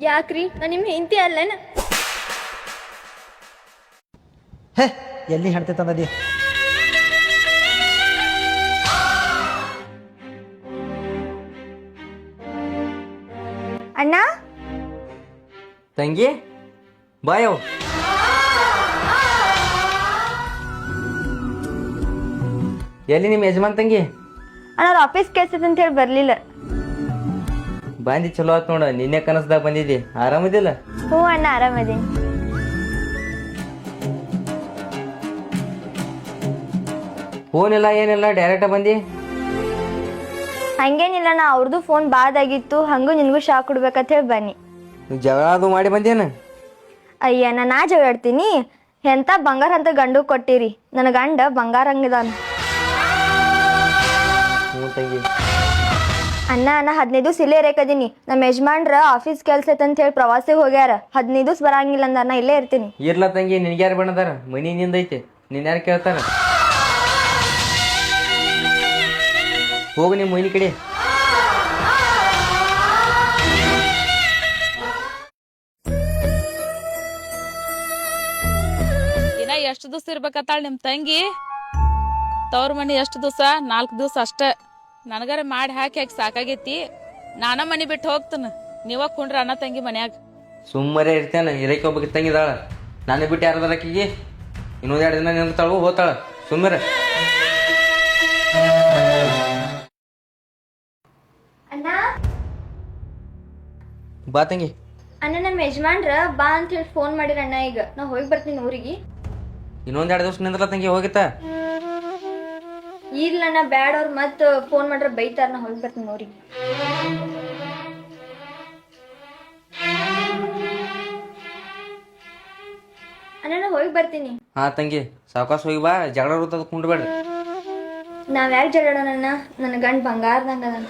ಯಾಕ್ರಿ ನಾನು ನಿಮ್ಮ ಹೆಂಡತಿ ಅಲ್ಲೇನ? ಹೇ ಎಲ್ಲಿ ಹೆಣ್ತಿ ತಂದದಿ? ಅಣ್ಣ ತಂಗಿ ಬಾಯವ್ ಎಲ್ಲಿ ನಿಮ್ಮ ಯಜಮಾನ್ ತಂಗಿ? ಅಣ್ಣ ಆಫೀಸ್ ಕೆಲ್ಸ ಅಂತ ಹೇಳಿ ಬರ್ಲಿಲ್ಲ. ಬಂದಿ ಚಲೋ ಆತ್ ನೋಡ. ನಿನ್ನೆ ಕನಸ್ದಾಗ ಬಂದಿದ್ದಿ, ಆರಾಮದಿಲ್ಲ? ಹ್ಞೂ ಅಣ್ಣ ಆರಾಮದೀನಿ. ಫೋನ್ ಇಲ್ಲ ಏನಿಲ್ಲ, ಡೈರೆಕ್ಟ್ ಬಂದಿ? ಹಂಗೇನಿಲ್ಲ ಅಣ್ಣ, ಅವ್ರದ್ದು ಫೋನ್ ಬಾದಾಗಿತ್ತು, ಹಂಗೂ ನಿನಗೂ ಶಾಕ್ ಕೊಡ್ಬೇಕಂತ ಹೇಳಿ ಬನ್ನಿ. ನೀವು ಜಗಳ ಅದು ಮಾಡಿ ಬಂದೇನ? ಅಯ್ಯ ನಾ ಜಗಾಡ್ತೀನಿ. ಎಂತ ಬಂಗಾರ ಅಂತ ಗಂಡು ಕೊಟ್ಟಿರಿ, ನನ್ನ ಗಂಡ ಬಂಗಾರ ಹಂಗಿದಾನ. ಹ್ಞೂ ತಂಗಿ. ಅಣ್ಣ 15 ದಿವ್ಸ ಇಲ್ಲೇ ಇರೇಕದೀನಿ. ನಮ್ಮ ಯಜಮಾನ್ರ ಆಫೀಸ್ ಕೆಲ್ಸ ಐತಂತ ಹೇಳಿ ಪ್ರವಾಸಿಗೆ ಹೋಗ್ಯಾರ. 15 ದಿವ್ಸ ಬರಂಗಿಲ್ಲ ಅಂದ, ನಾ ಇಲ್ಲೇ ಇರ್ತೀನಿ. ಇರ್ಲ ತಂಗಿ, ನಿನ್ಗ್ಯಾರು ಬಣ್ಣದಾರ? ಮನಿ ನಿಂದೈತೆ, ನಿನ್ ಯಾರು ಕೇಳ್ತಾರ? ಹೋಗು ನಿಮ್ಮ ಮನಿ ಕಡೆ. ಇನ್ನ ಎಷ್ಟು ದಿವಸ ಇರ್ಬೇಕತ್ತಾಳ ನಿಮ್ಮ ತಂಗಿ? ತವ್ರ ಮನಿ ಎಷ್ಟು ದಿವಸ? 4 ದಿವಸ ಅಷ್ಟೇ. ನನಗಾರ ಮಾಡಿ ಹಾಕಿ ಸಾಕಾಗೈತಿ. ನಾನ ಮನಿ ಬಿಟ್ಟು ಹೋಗ್ತಾನ, ನೀವ ಕುಂಡ್ರ ಅಣ್ಣ ತಂಗಿ ಮನ್ಯಾಗ. ಸುಮ್ಮನೆ ಇರ್ತೇನೆ. ಇರಕ್ಕೆ ಒಬ್ಬ ತಂಗಿದಾಳ, ನಾನು ಬಿಟ್ಟು ಯಾರದಾರ ಆಕಿಗೆ? ಇನ್ನೊಂದು 2 ದಿನ ನಿಂತಾಳು, ಹೋತಾಳ. ಸುಮ್ಮನೆ ಅಣ್ಣ ಬಾ ತಂಗಿ. ಅಣ್ಣ ನಮ್ಮ ಯಜಮಾನ್ರ ಬಾ ಅಂತ ಹೇಳಿ ಫೋನ್ ಮಾಡಿರಣ್ಣ. ಈಗ ನಾ ಹೋಗಿ ಬರ್ತೀನಿ ಊರಿಗೆ. ಇನ್ನೊಂದು 2 ದಿವಸ ನಿಂದ್ರಲ್ಲ ತಂಗಿ, ಹೋಗಿತ್ತಾ? ಇರ್ಲಣ್ಣ ಬ್ಯಾಡ, ಅವ್ರು ಮತ್ತೆ ಫೋನ್ ಮಾಡ್ರೆ ಬೈತಾರ. ನಾ ಹೋಗಿ ಬರ್ತೀನಿ ಊರಿಗೆ. ಅಣ್ಣ ನಾ ಹೋಗಿ ಬರ್ತೀನಿ. ಹಾ ತಂಗಿ, ಸಾವಕಾಶ ಹೋಗಿ ಬಾ. ಜಗಳ ಕುಂಡ್ಬೇಡ್ರಿ. ನಾವ್ ಯಾಕೆ ಜಗಳೋಣ? ನನ್ನ ಗಂಡ ಬಂಗಾರದಂಗ ಅದಾನ.